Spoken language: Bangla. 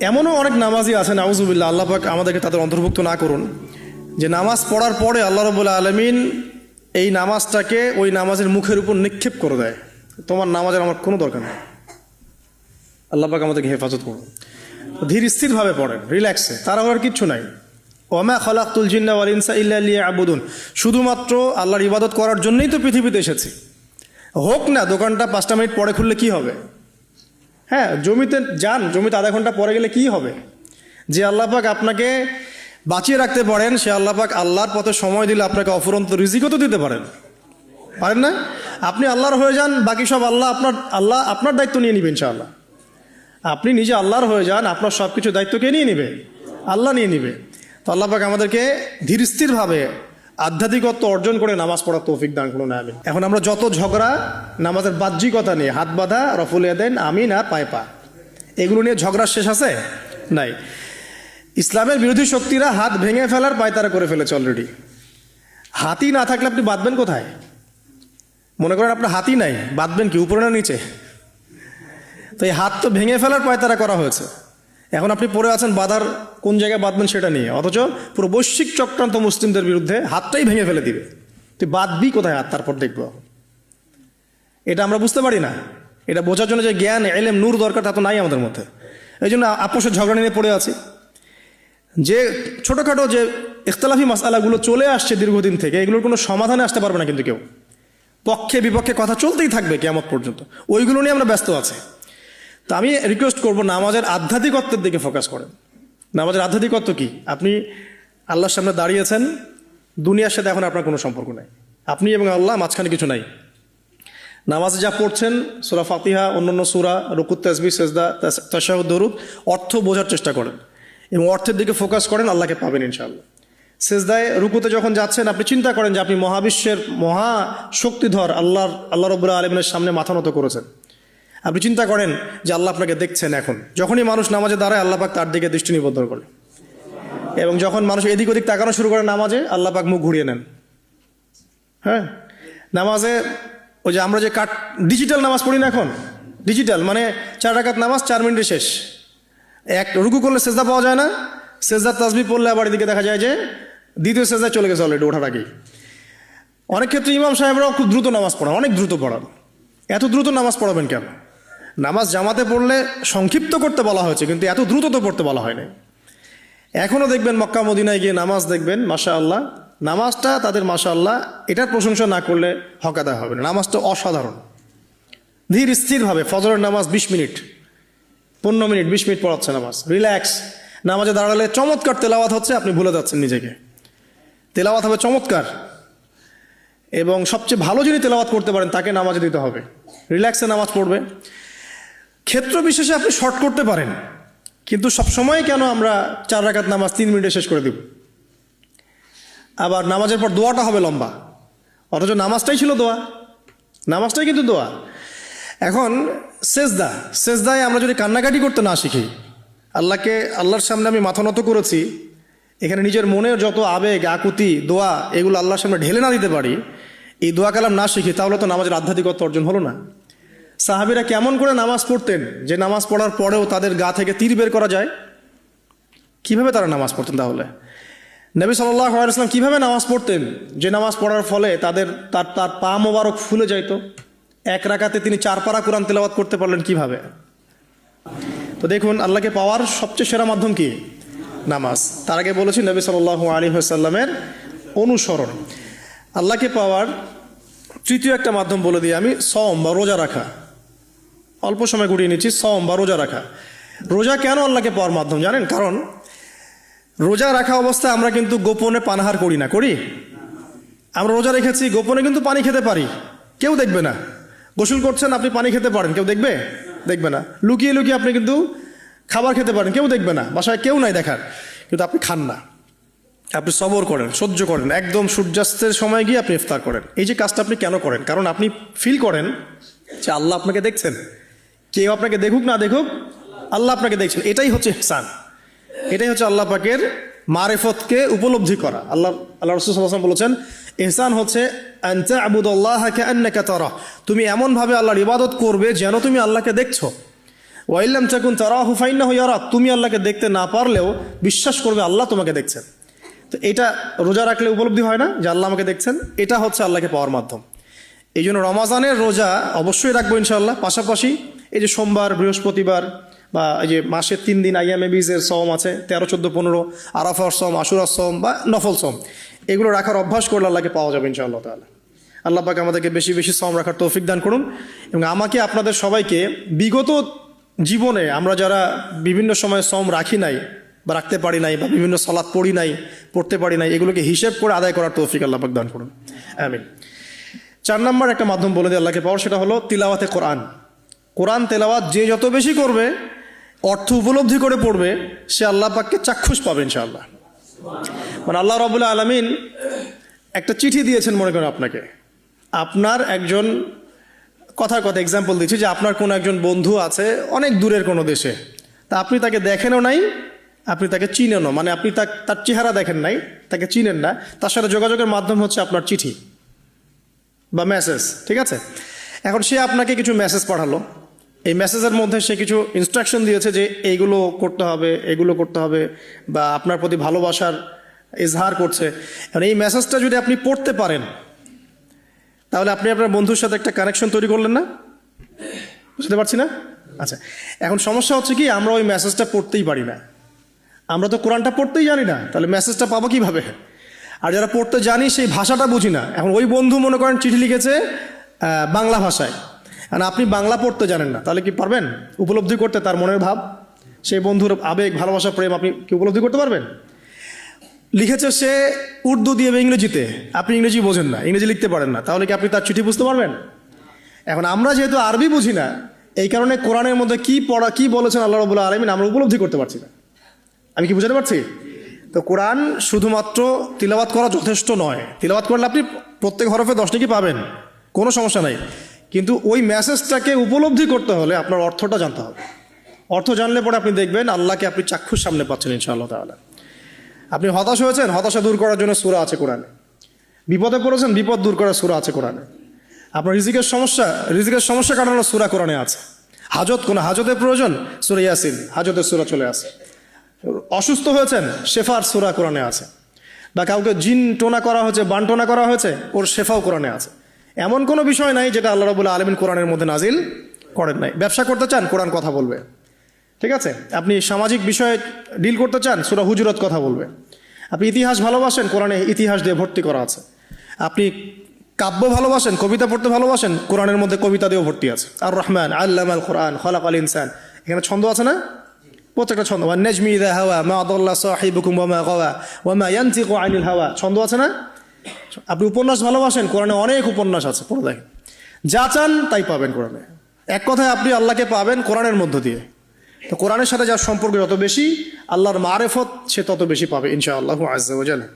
এমনও অনেক নামাজি আছে নাউজুবিল্লাহ, আল্লাহ পাক আমাদেরকে তাদের অন্তর্ভুক্ত না করুন, যে নামাজ পড়ার পরে আল্লাহ রাব্বুল আলামিন এই নামাজটাকে ওই নামাজের মুখের উপর নিক্ষেপ করে দেয়, তোমার নামাজের আমার কোনো দরকার নেই। আল্লাহ পাক আমাদেরকে হেফাজত করুন। ধীর স্থিরভাবে পড়েন, রিল্যাক্সে, তারা আর কিচ্ছু নাই। ওমা খালাকতুল জিন্না ওয়াল ইনসা ইল্লা লিয়াবুদুন, শুধুমাত্র আল্লাহর ইবাদত করার জন্যই তো পৃথিবীতে এসেছি। হোক না দোকানটা 5টা মিনিট পরে খুললে কি হবে? হ্যাঁ, জমিতে যান, জমিতে আধা ঘন্টা পরে গেলে কি হবে? যে আল্লাহ পাক আপনাকে বাঁচিয়ে রাখতে পারেন, সে আল্লাহ পাক আল্লাহর পথে সময় দিলে আপনাকে অফুরন্ত রিজিকও তো দিতে পারেন না? আপনি আল্লাহর হয়ে যান, বাকি সব আল্লাহ আপনার দায়িত্ব নিয়ে নেবেন ইনশাআল্লাহ। আপনি নিজে আল্লাহর হয়ে যান, আপনার সব কিছু দায়িত্ব কে নিয়ে নেবে? আল্লাহ নিয়ে নেবে। তো আল্লাহ পাক আমাদেরকে ধীর স্থিরভাবে আধ্যাত্মিকত্ব অর্জন করে নামাজ পড়ার তৌফিক দান করুন, আমিন। এখন আমরা যত ঝগড়া নামাজের বাহ্যিকতা নিয়ে, হাত বাঁধা, রফুল ইয়াদাইন, আমিন আর পায়ে পা, এগুলো নিয়ে ঝগড়ার শেষ আছে? নাই। ইসলামের বিরোধী শক্তিরা হাত ভেঙে ফেলার পায়তারা করে ফেলেছে অলরেডি। হাতই না থাকলে আপনি বাঁধবেন কোথায়? মনে করেন আপনার হাতই নাই, বাঁধবেন কি উপরে না নিচে? তো এই হাত তো ভেঙে ফেলার পায়তারা করা হয়েছে। এখন আপনি পড়ে আছেন বাঁধার কোন জায়গায় বাঁধবেন সেটা নিয়ে, অথচ পুরো বৈশ্বিক চক্রান্ত মুসলিমদের বিরুদ্ধে হাতটাই ভেঙে ফেলে দিবে। তুই বাঁধবি কোথায় হাত? তারপর দেখব। এটা আমরা বুঝতে পারি না। এটা বোঝার জন্য যে জ্ঞান, ইলম, নূর দরকার, তা তো নাই আমাদের মধ্যে। এই জন্য আপোষের ঝগড়া নিয়ে পড়ে আছি। যে ছোটোখাটো যে ইখতিলাফি মাসআলাগুলো চলে আসছে দীর্ঘদিন থেকে, এগুলোর কোনো সমাধানে আসতে পারবে না কিন্তু কেউ। পক্ষে বিপক্ষে কথা চলতেই থাকবে কিয়ামত পর্যন্ত, ওইগুলো নিয়ে আমরা ব্যস্ত আছি। তো আমি রিকোয়েস্ট করবো, নামাজের আধ্যাত্মিকত্বের দিকে ফোকাস করেন। নামাজের আধ্যাত্মিকত্ব কি? আপনি আল্লাহর সামনে দাঁড়িয়েছেন, দুনিয়ার সাথে এখন আপনার কোনো সম্পর্ক নাই, আপনি এবং আল্লাহ, মাঝখানে কিছু নাই। নামাজে যা পড়ছেন, সূরা ফাতিহা, অন্যান্য সূরা, রুকু, তাসবিহ, সিজদা, তাশাহুদ, দরুদ, অর্থ বোঝার চেষ্টা করেন এবং অর্থের দিকে ফোকাস করেন, আল্লাহকে পাবেন ইনশাআল্লাহ। সিজদায়, রুকুতে যখন যাচ্ছেন, আপনি চিন্তা করেন যে আপনি মহাবিশ্বের মহা শক্তিধর আল্লাহ রাব্বুল আলামিনের সামনে মাথা নত করেছেন। আপনি চিন্তা করেন যে আল্লাহ আপনাকে দেখছেন। এখন যখনই মানুষ নামাজে দাঁড়ায়, আল্লাহ পাক তার দিকে দৃষ্টি নিবদ্ধ করে, এবং যখন মানুষ এদিক ওদিক তাকানো শুরু করে নামাজে, আল্লাহ পাক মুখ ঘুরিয়ে নেন। হ্যাঁ, নামাজে ওই যে আমরা যে ডিজিটাল নামাজ পড়ি না, এখন ডিজিটাল মানে 4 রাকাত নামাজ 4 মিনিটে শেষ। এক রুকু করলে সেজদা পাওয়া যায় না, সেজদার তাসবিহ পড়লে আবার এদিকে দেখা যায় যে দ্বিতীয় সেজদায় চলে গেছে অলরেডি ওঠার আগেই। অনেক ক্ষেত্রে ইমাম সাহেবরাও খুব দ্রুত নামাজ পড়ান, অনেক দ্রুত পড়ান। এত দ্রুত নামাজ পড়াবেন কেন? নামাজ জামাতে পড়লে সংক্ষিপ্ত করতে বলা হয়েছে, কিন্তু এত দ্রুত তো পড়তে বলা হয় নাই। এখনও দেখবেন মক্কা মদিনায় গিয়ে নামাজ দেখবেন, মাশাআল্লাহ, নামাজটা তাদের মাশাআল্লাহ, এটার প্রশংসা না করলে হক আদায় হবে না। নামাজটা অসাধারণ, ধীর স্থিরভাবে। ফজরের নামাজ 20 মিনিট, 15 মিনিট, 20 মিনিট পড়াচ্ছে নামাজ, রিল্যাক্স। নামাজে দাঁড়ালে চমৎকার তেলাওয়াত হচ্ছে, আপনি ভুলে যাচ্ছেন নিজেকে। তেলাওয়াত হবে চমৎকার, এবং সবচেয়ে ভালো যিনি তেলাওয়াত করতে পারেন তাকে নামাজে দিতে হবে। রিল্যাক্সে নামাজ পড়বে। ক্ষেত্র বিশেষে আপনি শর্ট করতে পারেন, কিন্তু সবসময় কেন আমরা 4 রাকাত নামাজ 3 মিনিটে শেষ করে দেব? আবার নামাজের পর দোয়াটা হবে লম্বা, অথচ নামাজটাই ছিল দোয়া, নামাজটাই কিন্তু দোয়া। এখন সেজদায় আমরা যদি কান্নাকাটি করতে না শিখি, আল্লাহর সামনে আমি মাথা নত করেছি, এখানে নিজের মনের যত আবেগ, আকুতি, দোয়া, এগুলো আল্লাহর সামনে ঢেলে না দিতে পারি, এই দোয়া কালাম না শিখি, তাহলে তো নামাজের আধ্যাত্মিকত্ব অর্জন হলো না। সাহাবীরা কেমন করে নামাজ পড়তেন যে নামাজ পড়ার পরেও তাদের গা থেকে তীর বের করা যায়? কিভাবে তারা নামাজ পড়তেন? তাহলে নবী সাল্লাল্লাহু আলাইহি ওয়াসাল্লাম কিভাবে নামাজ পড়তেন যে নামাজ পড়ার ফলে তার পা মোবারক ফুলে যাইত? 1 রাকাতে তিনি 4 পারা কোরআন তেলাওয়াত করতে পারলেন কিভাবে? তো দেখুন, আল্লাহকে পাওয়ার সবচেয়ে সেরা মাধ্যম কি? নামাজ। তার আগে বলেছি নবী সাল্লাল্লাহু আলাইহি ওয়াসাল্লামের অনুসরণ। আল্লাহকে পাওয়ার তৃতীয় একটা মাধ্যম বলে দিই আমি, সওম বা রোজা রাখা। অল্প সময় ঘুরিয়ে নিচ্ছি, সওম বা রোজা রাখা। রোজা কেন আল্লাহকে পাওয়ার মাধ্যম জানেন? কারণ রোজা রাখা অবস্থায় আমরা কিন্তু গোপনে পানাহার করি না, করি? আমরা রোজা রেখেছি, গোপনে কিন্তু পানি খেতে পারি, কেউ দেখবে না। গোসল করছেন, আপনি পানি খেতে পারেন, কেউ দেখবে না। লুকিয়ে লুকিয়ে আপনি কিন্তু খাবার খেতে পারেন, কেউ দেখবে না, বাসায় কেউ নাই দেখার, কিন্তু আপনি খান না। আপনি সবর করেন, সহ্য করেন, একদম সূর্যাস্তের সময় গিয়ে আপনি ইফতার করেন। এই যে কাজটা আপনি কেন করেন? কারণ আপনি ফিল করেন যে আল্লাহ আপনাকে দেখছেন। কেউ আপনাকে দেখুক না দেখুক, আল্লাহ আপনাকে দেখছেন। এটাই হচ্ছে ইহসান, এটাই হচ্ছে আল্লাহ পাকের মারিফতকে উপলব্ধি করা। আল্লাহ রাসূল সাল্লাল্লাহু আলাইহি ওয়াসাল্লাম বলেছেন, ইহসান হচ্ছে আন তা'বুদাল্লাহা কাআন্নাকা তারাহ, তুমি এমনভাবে আল্লাহর ইবাদত করবে যেন তুমি আল্লাহকে দেখছো। ওয়াইল্লাম তাকুন তারাহু ফাইন্নাহু ইয়ারাক, তুমি আল্লাহকে দেখতে না পারলেও বিশ্বাস করবে আল্লাহ তোমাকে দেখছেন। তো এটা রোজা রাখলে উপলব্ধি হয় না যে আল্লাহ আমাকে দেখছেন? এটা হচ্ছে আল্লাহকে পাওয়ার মাধ্যম। এই জন্য রমাজানের রোজা অবশ্যই রাখবো ইনশাআল্লাহ। পাশাপাশি এই যে সোমবার, বৃহস্পতিবার বা এই যে মাসের 3 দিন আইয়ামে বীজের সওম আছে, 13, 14, 15, আরাফার সওম, আশুরার সওম বা নফল সওম, এগুলো রাখার অভ্যাস করলে আল্লাহকে পাওয়া যাবে ইনশাআল্লাহ তাআলা। আল্লাহ পাক আমাদেরকে বেশি বেশি সওম রাখার তৌফিক দান করুন। এবং আমাকে আপনাদের সবাইকে বিগত জীবনে আমরা যারা বিভিন্ন সময় সওম রাখি নাই বা রাখতে পারি নাই বা বিভিন্ন সালাত পড়ি নাই, পড়তে পারি নাই, এগুলোকে হিসেব করে আদায় করার তৌফিক আল্লাহ পাক দান করুন, আমিন। 4 নম্বর একটা মাধ্যম বলে দিয়ে আল্লাহকে পাওয়ার, সেটা হলো তিলাওয়াতে কোরআন। কোরআন তেলাওয়াত যে যত বেশি করবে, অর্থ উপলব্ধি করে পড়বে, সে আল্লাহ পাককে চাক্ষুষ পাবে ইনশাআল্লাহ। মানে আল্লাহ রাব্বুল আলামিন একটা চিঠি দিয়েছেন মনে করেন আপনাকে। আপনার একজন কথার কথা এক্সাম্পল দিচ্ছি যে আপনার কোনো একজন বন্ধু আছে অনেক দূরের কোনো দেশে, তা আপনি তাকে দেখেনও নাই, আপনি তাকে চিনেনও, মানে আপনি তার চেহারা দেখেন নাই, তাকে চিনেন না, তার সাথে যোগাযোগের মাধ্যম হচ্ছে আপনার চিঠি বা মেসেজ, ঠিক আছে? এখন সে আপনাকে কিছু মেসেজ পাঠালো, এই মেসেজের মধ্যে সে কিছু ইনস্ট্রাকশন দিয়েছে যে এইগুলো করতে হবে, এগুলো করতে হবে, বা আপনার প্রতি ভালোবাসার ইজহার করছে। এখন এই মেসেজটা যদি আপনি পড়তে পারেন, তাহলে আপনি আপনার বন্ধুর সাথে একটা কানেকশন তৈরি করলেন না? বুঝতে পারছি না? আচ্ছা, এখন সমস্যা হচ্ছে কি, আমরা ওই মেসেজটা পড়তেই পারি না। আমরা তো কোরআনটা পড়তেই জানি না, তাহলে মেসেজটা পাবো কিভাবে? আর যারা পড়তে জানি সেই ভাষাটা বুঝি না। এখন ওই বন্ধু মনে করেন চিঠি লিখেছে বাংলা ভাষায়, আর আপনি বাংলা পড়তে জানেন না, তাহলে কি পারবেন উপলব্ধি করতে তার মনের ভাব, সেই বন্ধুর আবেগ, ভালোবাসা, প্রেম আপনি কি উপলব্ধি করতে পারবেন? লিখেছে সে উর্দু দিয়ে বা ইংরেজিতে, আপনি ইংরেজি বোঝেন না, ইংরেজি লিখতে পারেন না, তাহলে কি আপনি তার চিঠি বুঝতে পারবেন? এখন আমরা যেহেতু আরবি বুঝি না, এই কারণে কোরআনের মধ্যে কি বলেছেন আল্লাহ রাব্বুল আলামিন আমরা উপলব্ধি করতে পারছি না। আমি কি বুঝাতে পারছি? তো কোরআন শুধুমাত্র তিলাওয়াত করা যথেষ্ট নয়। তিলাওয়াত করলে আপনি প্রত্যেক হরফে 10 নেকি পাবেন, কোনো সমস্যা নাই, কিন্তু ওই মেসেজটাকে উপলব্ধি করতে হলে আপনার অর্থটা জানতে হবে। অর্থ জানলে পরে আপনি দেখবেন আল্লাহকে আপনি চাক্ষুষ সামনে পাচ্ছেন ইনশাআল্লাহ তাআলা। আপনি হতাশ হয়েছেন, হতাশা দূর করার জন্য সূরা আছে কোরআনে। বিপদে পড়েছেন, বিপদ দূর করার সূরা আছে কোরআনে। আপনার রিজিকের সমস্যা কাটানোর সূরা কোরআনে আছে। কোনো হাজতের প্রয়োজন, সূরা ইয়াসিন, হাজতের সূরা চলে আসে। অসুস্থ হয়েছেন, শেফার সূরা কোরআনে আছে। বা কাউকে জিন টোনা করা হয়েছে, বানটোনা করা হয়েছে, ওর শেফাও কোরআনে আছে। এমন কোনো বিষয় নাই যেটা আল্লাহ রাব্বুল আলামিন কোরআনের মধ্যে নাজিল করেন নাই। ব্যবসা করতে চান, কোরআন কথা বলবে, ঠিক আছে? আপনি সামাজিক বিষয়ে ডিল করতে চান, সূরা হুজুরাত কথা বলবে। আপনি ইতিহাস ভালোবাসেন, কোরআনে ইতিহাস দিয়ে ভর্তি করা আছে। আপনি কাব্য ভালোবাসেন, কবিতা পড়তে ভালোবাসেন, কোরআনের মধ্যে কবিতা দিয়েও ভর্তি আছে। আর রহমান আল্লামাল কোরআন খলাকাল ইনসান, এখানে ছন্দ আছে না? প্রত্যেকটা ছন্দ, ওয়ান নাজমি ইযা হাওয়া মা আদাল্লা সাহিবুকুম ওয়া মা গাওয়া ওয়া মা ইয়ানতিকু আনিল হাওয়া, ছন্দ আছে না? আপনি উপন্যাস ভালোবাসেন, কোরআনে অনেক উপন্যাস আছে, পড়ে দেখেন। যা চান তাই পাবেন কোরআনে। এক কথায় আপনি আল্লাহকে পাবেন কোরআনের মধ্য দিয়ে। তো কোরআনের সাথে যার সম্পর্ক যত বেশি, আল্লাহর মারেফত সে তত বেশি পাবে ইনশাআল্লাহু আজ্জা ওয়া জাল্লা।